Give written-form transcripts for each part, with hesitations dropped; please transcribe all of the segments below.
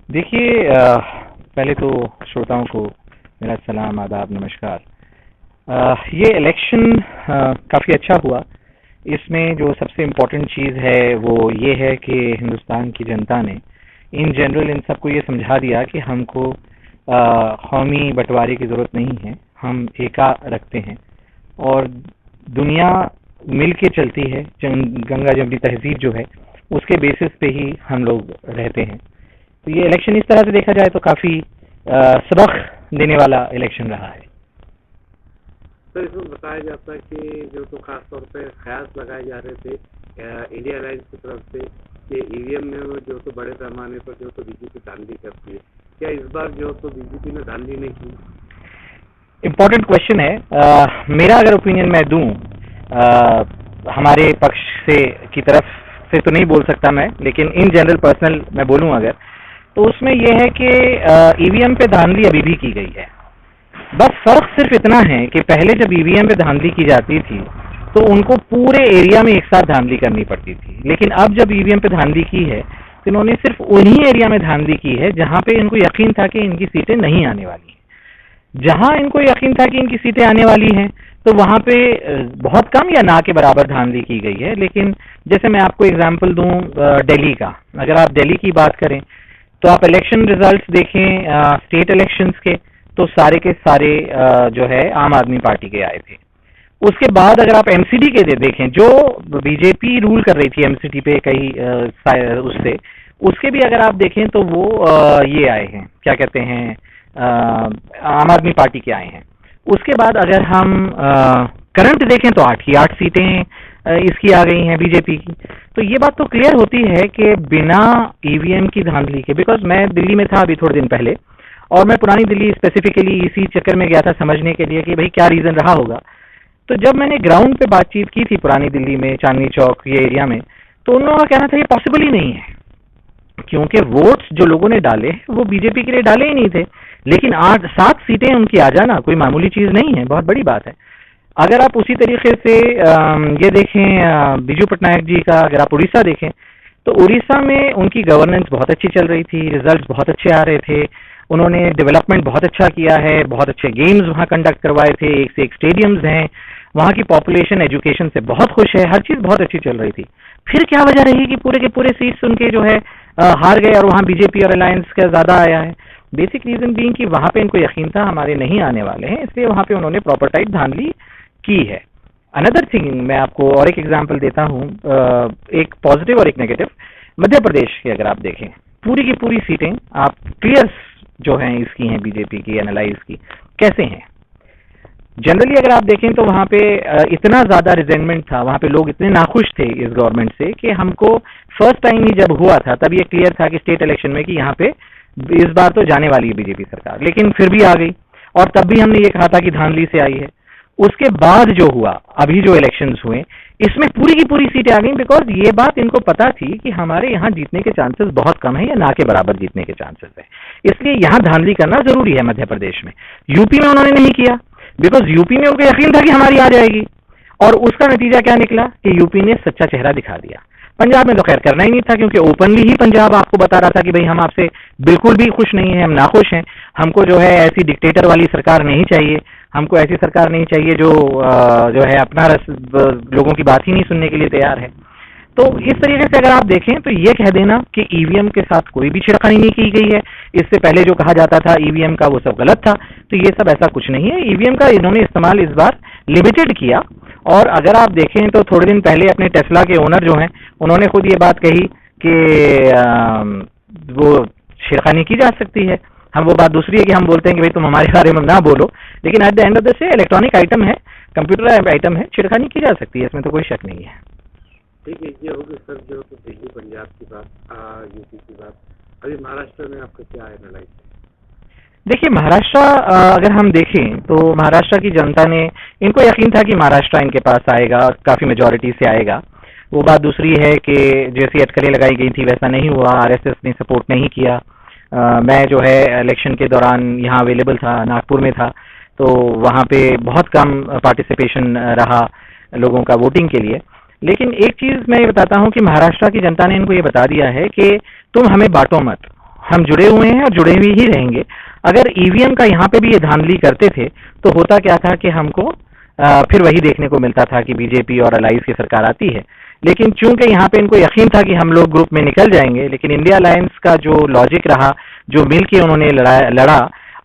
देखिए, पहले तो श्रोताओं को मेरा सलाम, आदाब, नमस्कार। ये इलेक्शन काफ़ी अच्छा हुआ। इसमें जो सबसे इम्पोर्टेंट चीज़ है वो ये है कि हिंदुस्तान की जनता ने इन जनरल इन सबको ये समझा दिया कि हमको कौमी बंटवारे की ज़रूरत नहीं है। हम एका रखते हैं और दुनिया मिल के चलती है। गंगा जमनी तहजीब जो है उसके बेसिस पे ही हम लोग रहते हैं। तो ये इलेक्शन इस तरह से देखा जाए तो काफ़ी सबक देने वाला इलेक्शन रहा है। तो इसमें बताया जाता है कि जो तो खास तौर पे ख्यास लगाए जा रहे थे इंडिया अलायंस की तरफ से कि ईवीएम में वो जो तो बड़े पैमाने पर जो तो बीजेपी धांधली करती है, क्या इस बार जो तो बीजेपी ने धांधली नहीं की? इम्पोर्टेंट क्वेश्चन है। मेरा अगर ओपिनियन मैं दूं, हमारे पक्ष से की तरफ से तो नहीं बोल सकता मैं, लेकिन इन जनरल पर्सनल मैं बोलूं अगर, तो उसमें यह है कि ईवीएम पे धांधली अभी भी की गई है। बस फर्क सिर्फ इतना है कि पहले जब ईवीएम पे धांधली की जाती थी तो उनको पूरे एरिया में एक साथ धांधली करनी पड़ती थी, लेकिन अब जब ईवीएम पे धांधली की है तो इन्होंने सिर्फ उन्हीं एरिया में धांधली की है जहां पे इनको यकीन था कि इनकी सीटें नहीं आने वाली हैं। जहां इनको यकीन था कि इनकी सीटें आने वाली हैं तो वहां पे बहुत कम या ना के बराबर धांधली की गई है। लेकिन जैसे मैं आपको एग्जांपल दूं दिल्ली का, अगर आप दिल्ली की बात करें तो आप इलेक्शन रिजल्ट्स देखें स्टेट इलेक्शंस के, तो सारे के सारे जो है आम आदमी पार्टी के आए थे। उसके बाद अगर आप एमसीडी के देखें, जो बीजेपी रूल कर रही थी एमसीडी पे कई उससे, उसके भी अगर आप देखें तो वो ये आए हैं, क्या कहते हैं, आम आदमी पार्टी के आए हैं। उसके बाद अगर हम करंट देखें तो 8 की 8 सीटें इसकी आ गई हैं बीजेपी की। तो ये बात तो क्लियर होती है कि बिना ईवीएम की धांधली के, बिकॉज मैं दिल्ली में था अभी थोड़े दिन पहले और मैं पुरानी दिल्ली स्पेसिफिकली इसी चक्कर में गया था समझने के लिए कि भाई क्या रीज़न रहा होगा। तो जब मैंने ग्राउंड पे बातचीत की थी पुरानी दिल्ली में, चांदनी चौक ये एरिया में, तो उन लोगों का कहना था ये पॉसिबल ही नहीं है, क्योंकि वोट्स जो लोगों ने डाले वो बीजेपी के लिए डाले ही नहीं थे। लेकिन 8-7 सीटें उनकी आ जाना कोई मामूली चीज़ नहीं है, बहुत बड़ी बात है। अगर आप उसी तरीके से ये देखें बीजू पटनायक जी का, अगर आप उड़ीसा देखें तो उड़ीसा में उनकी गवर्नेंस बहुत अच्छी चल रही थी, रिजल्ट्स बहुत अच्छे आ रहे थे, उन्होंने डेवलपमेंट बहुत अच्छा किया है, बहुत अच्छे गेम्स वहाँ कंडक्ट करवाए थे, एक से एक स्टेडियम्स हैं, वहाँ की पॉपुलेशन एजुकेशन से बहुत खुश है, हर चीज़ बहुत अच्छी चल रही थी। फिर क्या वजह रही कि पूरे के पूरे सीट्स उनके जो है हार गए और वहाँ बीजेपी और अलायंस का ज़्यादा आया है? बेसिक रीज़न बीइंग कि वहाँ पे इनको यकीन था हमारे नहीं आने वाले हैं, इसलिए वहाँ पे उन्होंने प्रॉपर टाइप धांधली की है। अनदर थिंग मैं आपको और एक एग्जांपल देता हूँ, एक पॉजिटिव और एक नेगेटिव। मध्य प्रदेश की अगर आप देखें, पूरी की पूरी सीटें आप क्लियर जो हैं इसकी हैं बीजेपी की, एनालाइज की कैसे हैं। जनरली अगर आप देखें तो वहाँ पे इतना ज़्यादा रिजेंटमेंट था, वहाँ पे लोग इतने नाखुश थे इस गवर्नमेंट से कि हमको फर्स्ट टाइम ही जब हुआ था तब ये क्लियर था कि स्टेट इलेक्शन में कि यहाँ पे इस बार तो जाने वाली है बीजेपी सरकार, लेकिन फिर भी आ गई और तब भी हमने ये कहा था कि धांधली से आई है। उसके बाद जो हुआ, अभी जो इलेक्शंस हुए, इसमें पूरी की पूरी सीटें आ गई, बिकॉज ये बात इनको पता थी कि हमारे यहाँ जीतने के चांसेस बहुत कम है या ना के बराबर जीतने के चांसेस है, इसलिए यहाँ धांधली करना जरूरी है मध्य प्रदेश में। यूपी में उन्होंने नहीं किया बिकॉज यूपी में उनको यकीन था कि हमारी आ जाएगी, और उसका नतीजा क्या निकला कि यूपी ने सच्चा चेहरा दिखा दिया। पंजाब में तो खैर करना ही नहीं था, क्योंकि ओपनली ही पंजाब आपको बता रहा था कि भाई हम आपसे बिल्कुल भी खुश नहीं हैं, हम नाखुश हैं, हमको जो है ऐसी डिक्टेटर वाली सरकार नहीं चाहिए, हमको ऐसी सरकार नहीं चाहिए जो है अपना लोगों की बात ही नहीं सुनने के लिए तैयार है। तो इस तरीके से अगर आप देखें तो ये कह देना कि ईवीएम के साथ कोई भी छिड़खानी नहीं की गई है, इससे पहले जो कहा जाता था ईवीएम का वो सब गलत था, तो ये सब ऐसा कुछ नहीं है। ईवीएम का इन्होंने इस्तेमाल इस बार लिमिटेड किया, और अगर आप देखें तो थोड़े दिन पहले अपने टेस्ला के ओनर जो हैं उन्होंने खुद ये बात कही कि वो छिड़खानी की जा सकती है। हम वो बात दूसरी है कि हम बोलते हैं कि भाई तुम हमारे बारे में ना बोलो, लेकिन at the end of the day electronic item है, कंप्यूटर आइटम है, छिड़खानी की जा सकती है, इसमें तो कोई शक नहीं है। ठीक है, ये होगी सर जो तो दिल्ली पंजाब की बात, यूपी की बात। अभी महाराष्ट्र में आपका क्या एनालाइज है? देखिए, महाराष्ट्र अगर हम देखें तो महाराष्ट्र की जनता ने, इनको यकीन था कि महाराष्ट्र इनके पास आएगा, काफ़ी मेजॉरिटी से आएगा। वो बात दूसरी है कि जैसी अटकलें लगाई गई थी वैसा नहीं हुआ, आरएसएस ने सपोर्ट नहीं किया। मैं जो है इलेक्शन के दौरान यहाँ अवेलेबल था, नागपुर में था, तो वहाँ पे बहुत कम पार्टिसिपेशन रहा लोगों का वोटिंग के लिए। लेकिन एक चीज़ मैं ये बताता हूँ कि महाराष्ट्र की जनता ने इनको ये बता दिया है कि तुम हमें बांटो मत, हम जुड़े हुए हैं और जुड़े हुए ही रहेंगे। अगर ईवीएम का यहाँ पे भी ये धांधली करते थे तो होता क्या था कि हमको फिर वही देखने को मिलता था कि बीजेपी और अलायंस की सरकार आती है। लेकिन चूंकि यहाँ पे इनको यकीन था कि हम लोग ग्रुप में निकल जाएंगे, लेकिन इंडिया अलायंस का जो लॉजिक रहा, जो मिल के उन्होंने लड़ा,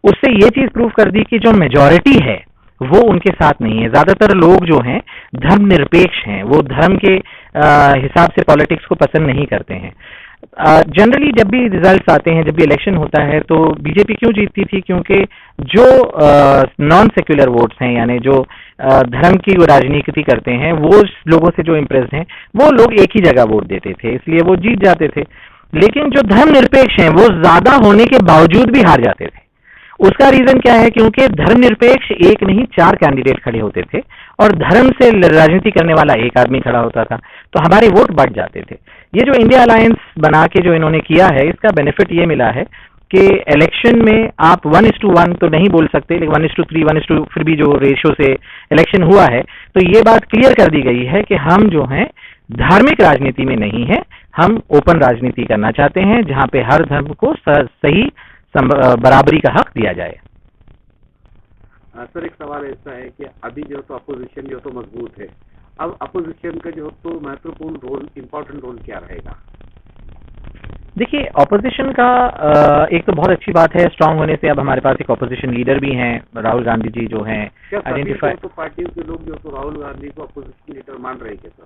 उससे ये चीज प्रूव कर दी कि जो मेजोरिटी है वो उनके साथ नहीं है। ज्यादातर लोग जो हैं धर्मनिरपेक्ष हैं, वो धर्म के हिसाब से पॉलिटिक्स को पसंद नहीं करते हैं। जनरली जब भी रिजल्ट्स आते हैं, जब भी इलेक्शन होता है, तो बीजेपी क्यों जीतती थी? क्योंकि जो नॉन सेक्युलर वोट्स हैं, यानी जो धर्म की राजनीति करते हैं, वो लोगों से जो इम्प्रेस्ड हैं, वो लोग एक ही जगह वोट देते थे, इसलिए वो जीत जाते थे। लेकिन जो धर्मनिरपेक्ष हैं वो ज्यादा होने के बावजूद भी हार जाते थे। उसका रीजन क्या है? क्योंकि धर्मनिरपेक्ष एक नहीं 4 कैंडिडेट खड़े होते थे और धर्म से राजनीति करने वाला एक आदमी खड़ा होता था, तो हमारे वोट बढ़ जाते थे। ये जो इंडिया अलायंस बना के जो इन्होंने किया है, इसका बेनिफिट ये मिला है कि इलेक्शन में आप 1:1 तो नहीं बोल सकते, लेकिन 1:3, 1:, फिर भी जो रेशियो से इलेक्शन हुआ है, तो ये बात क्लियर कर दी गई है कि हम जो हैं धार्मिक राजनीति में नहीं है, हम ओपन राजनीति करना चाहते हैं जहां पे हर धर्म को सही बराबरी का हक दिया जाए। सर, एक सवाल ऐसा है कि अभी जो तो अपोजिशन जो तो मजबूत है, अब अपोजिशन का जो तो महत्वपूर्ण रोल, इम्पोर्टेंट रोल क्या रहेगा? देखिए, ऑपोजिशन का एक तो बहुत अच्छी बात है, स्ट्रांग होने से अब हमारे पास एक ऑपोजिशन लीडर भी हैं, राहुल गांधी जी जो हैं आइडेंटिफाई। तो पार्टियों के लोग जो तो राहुल गांधी को अपोजिशन लीडर मान रहे हैं सर?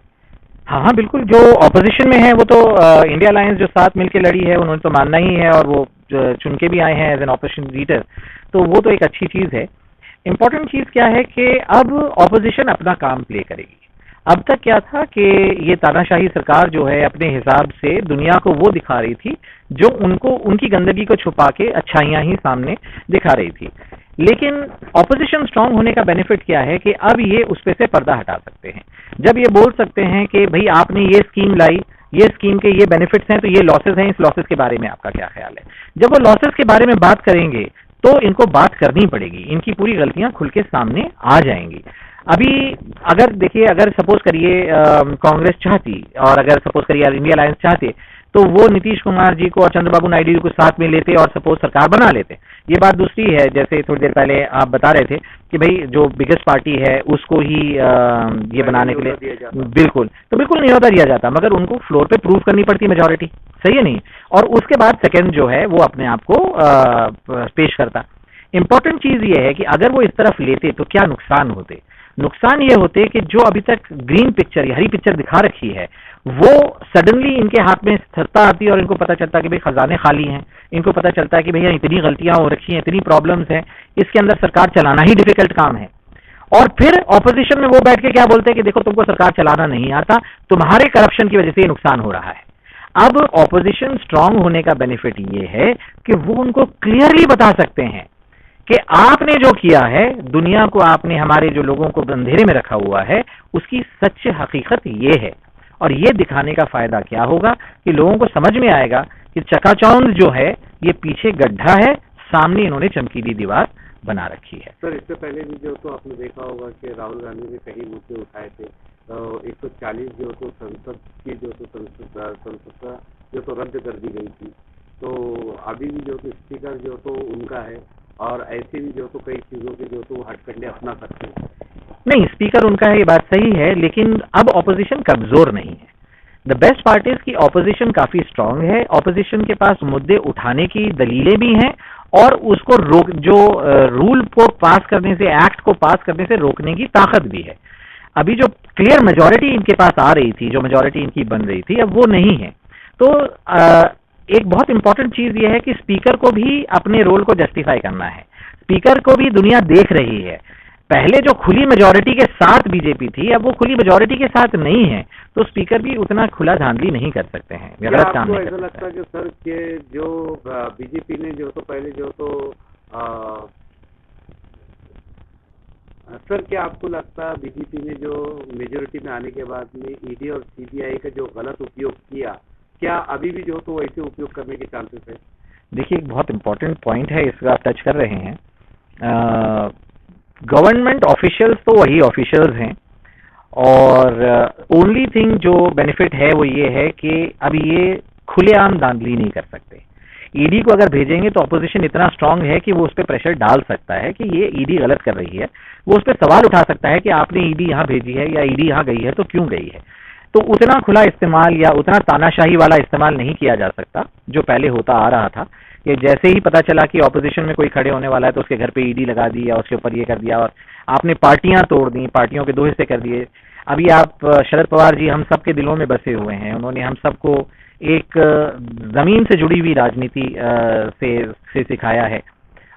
हाँ, बिल्कुल। जो ऑपोजिशन में है वो तो इंडिया अलायंस जो साथ मिलकर लड़ी है, उन्होंने तो मानना ही है, और वो चुन के भी आए हैं एज एन ऑपोजिशन लीडर, तो वो तो एक अच्छी चीज है। इंपॉर्टेंट चीज क्या है कि अब ऑपोजिशन अपना काम प्ले करेगी। अब तक क्या था कि ये तानाशाही सरकार जो है अपने हिसाब से दुनिया को वो दिखा रही थी जो उनको, उनकी गंदगी को छुपा के अच्छाइयां ही सामने दिखा रही थी। लेकिन ऑपोजिशन स्ट्रांग होने का बेनिफिट क्या है कि अब ये उस पे से पर्दा हटा सकते हैं। जब ये बोल सकते हैं कि भाई आपने ये स्कीम लाई, ये स्कीम के ये बेनिफिट्स हैं, तो ये लॉसेस हैं, इस लॉसेस के बारे में आपका क्या ख्याल है? जब वो लॉसेस के बारे में बात करेंगे तो इनको बात करनी पड़ेगी, इनकी पूरी गलतियां खुल के सामने आ जाएंगी। अभी अगर देखिए, अगर सपोज करिए कांग्रेस चाहती, और अगर सपोज करिए इंडिया अलायंस चाहते, तो वो नीतीश कुमार जी को और चंद्रबाबू नायडू जी को साथ में लेते और सपोज सरकार बना लेते। ये बात दूसरी है, जैसे थोड़ी देर पहले आप बता रहे थे कि भाई जो बिगेस्ट पार्टी है उसको ही ये बनाने के लिए बिल्कुल, तो बिल्कुल न्योता दिया जाता, मगर उनको फ्लोर पे प्रूव करनी पड़ती मेजोरिटी, सही है नहीं? और उसके बाद सेकंड जो है वो अपने आप को पेश करता। इंपॉर्टेंट चीज ये है कि अगर वो इस तरफ लेते तो क्या नुकसान होते? नुकसान ये होते कि जो अभी तक ग्रीन पिक्चर या हरी पिक्चर दिखा रखी है, वो सडनली इनके हाथ में सत्ता आती है और इनको पता चलता है कि भाई खजाने खाली हैं, इनको पता चलता है कि भैया इतनी गलतियां हो रखी हैं, इतनी प्रॉब्लम्स हैं, इसके अंदर सरकार चलाना ही डिफिकल्ट काम है। और फिर ऑपोजिशन में वो बैठ के क्या बोलते हैं कि देखो तुमको सरकार चलाना नहीं आता, तुम्हारे करप्शन की वजह से ये नुकसान हो रहा है। अब ऑपोजिशन स्ट्रांग होने का बेनिफिट ये है कि वो उनको क्लियरली बता सकते हैं कि आपने जो किया है, दुनिया को आपने, हमारे जो लोगों को अंधेरे में रखा हुआ है, उसकी सच्ची हकीकत ये है। और ये दिखाने का फायदा क्या होगा कि लोगों को समझ में आएगा कि चकाचौंध जो है ये पीछे गड्ढा है, सामने इन्होंने चमकीली दीवार बना रखी है। सर, इससे पहले भी जो तो आपने देखा होगा कि राहुल गांधी ने कई मुद्दे उठाए थे, तो 140 जो तो संसद की जो तो संसद जो तो रद्द कर दी गई थी, तो अभी भी जो तो स्पीकर जो तो उनका है, और ऐसे भी जो तो कई चीजों के जो तो हटकंडे अपना सकते हैं। नहीं, स्पीकर उनका है, ये बात सही है, लेकिन अब ऑपोजिशन कमजोर नहीं है। द बेस्ट पार्ट इज की ऑपोजिशन काफी स्ट्रांग है, ऑपोजिशन के पास मुद्दे उठाने की दलीलें भी हैं, और उसको रोक, जो रूल को पास करने से, एक्ट को पास करने से रोकने की ताकत भी है। अभी जो क्लियर मेजोरिटी इनके पास आ रही थी, जो मेजोरिटी इनकी बन रही थी, अब वो नहीं है। तो एक बहुत इंपॉर्टेंट चीज ये है कि स्पीकर को भी अपने रोल को जस्टिफाई करना है। स्पीकर को भी दुनिया देख रही है। पहले जो खुली मेजोरिटी के साथ बीजेपी थी, अब वो खुली मेजोरिटी के साथ नहीं है, तो स्पीकर भी उतना खुला धांधली नहीं कर सकते हैं, गलत काम नहीं कर सकते। ऐसा लगता है कि सर के जो बीजेपी ने जो तो पहले जो तो सर, क्या आपको लगता है बीजेपी ने जो मेजोरिटी में आने के बाद में ईडी और सीबीआई का जो गलत उपयोग किया, क्या अभी भी जो तो वैसे उपयोग करने के चांसेस है? देखिए, एक बहुत इंपॉर्टेंट पॉइंट है, इसका आप टच कर रहे हैं। गवर्नमेंट ऑफिशियल्स तो वही ऑफिशियल्स हैं, और ओनली थिंग जो बेनिफिट है वो ये है कि अब ये खुलेआम धांधली नहीं कर सकते। ईडी को अगर भेजेंगे तो ऑपोजिशन इतना स्ट्रांग है कि वो उस पर प्रेशर डाल सकता है कि ये ईडी गलत कर रही है, वो उस पर सवाल उठा सकता है कि आपने ईडी यहाँ भेजी है या ईडी यहाँ गई है तो क्यों गई है। तो उतना खुला इस्तेमाल या उतना तानाशाही वाला इस्तेमाल नहीं किया जा सकता जो पहले होता आ रहा था, कि जैसे ही पता चला कि ऑपोजिशन में कोई खड़े होने वाला है तो उसके घर पे ईडी लगा दी या उसके ऊपर ये कर दिया, और आपने पार्टियां तोड़ दी, पार्टियों के दो हिस्से कर दिए। अभी आप शरद पवार जी हम सबके दिलों में बसे हुए हैं, उन्होंने हम सबको एक जमीन से जुड़ी हुई राजनीति से सिखाया है,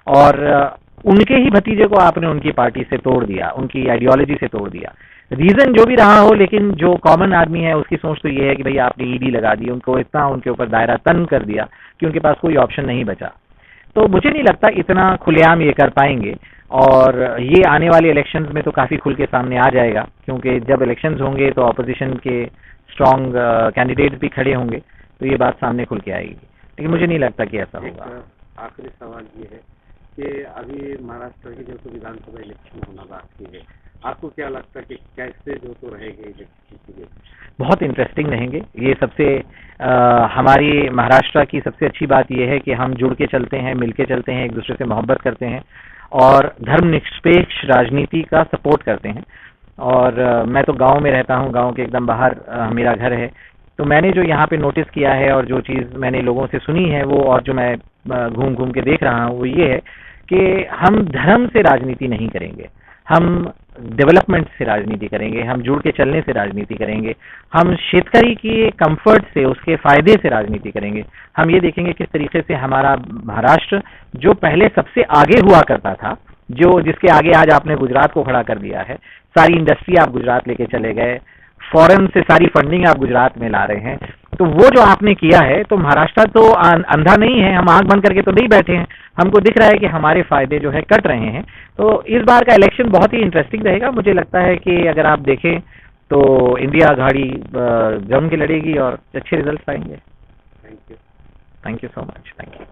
और उनके ही भतीजे को आपने उनकी पार्टी से तोड़ दिया, उनकी आइडियोलॉजी से तोड़ दिया। रीजन जो भी रहा हो, लेकिन जो कॉमन आदमी है उसकी सोच तो ये है कि भाई आपने ईडी लगा दी, उनको इतना उनके ऊपर दायरा तंग कर दिया कि उनके पास कोई ऑप्शन नहीं बचा। तो मुझे नहीं लगता इतना खुलेआम ये कर पाएंगे, और ये आने वाले इलेक्शंस में तो काफी खुल के सामने आ जाएगा, क्योंकि जब इलेक्शंस होंगे तो ऑपोजिशन के स्ट्रांग कैंडिडेट्स भी खड़े होंगे, तो ये बात सामने खुल के आएगी। लेकिन मुझे नहीं लगता कि ऐसा होगा। आखिरी सवाल ये है कि अभी महाराष्ट्र की जो तो विधानसभा इलेक्शन होना बाकी है, आपको क्या लगता है कि कैसे जो तो रहेंगे इलेक्शन? बहुत इंटरेस्टिंग रहेंगे ये। सबसे हमारी महाराष्ट्र की सबसे अच्छी बात यह है कि हम जुड़ के चलते हैं, मिल के चलते हैं, एक दूसरे से मोहब्बत करते हैं और धर्मनिरपेक्ष राजनीति का सपोर्ट करते हैं। और मैं तो गांव में रहता हूं, गांव के एकदम बाहर मेरा घर है, तो मैंने जो यहाँ पे नोटिस किया है और जो चीज़ मैंने लोगों से सुनी है वो, और जो मैं घूम घूम के देख रहा हूँ, वो ये है कि हम धर्म से राजनीति नहीं करेंगे, हम डेवलपमेंट से राजनीति करेंगे, हम जुड़ के चलने से राजनीति करेंगे, हम शेतकरी की कंफर्ट से, उसके फायदे से राजनीति करेंगे। हम ये देखेंगे किस तरीके से हमारा महाराष्ट्र, जो पहले सबसे आगे हुआ करता था, जो जिसके आगे आज आपने गुजरात को खड़ा कर दिया है, सारी इंडस्ट्री आप गुजरात लेके चले गए, फॉरेन से सारी फंडिंग आप गुजरात में ला रहे हैं, तो वो जो आपने किया है, तो महाराष्ट्र तो अंधा नहीं है, हम आंख बंद करके तो नहीं बैठे हैं, हमको दिख रहा है कि हमारे फायदे जो है कट रहे हैं। तो इस बार का इलेक्शन बहुत ही इंटरेस्टिंग रहेगा। मुझे लगता है कि अगर आप देखें तो इंडिया आघाड़ी जम के लड़ेगी और अच्छे रिजल्ट आएंगे। Thank you. Thank you so much. Thank you.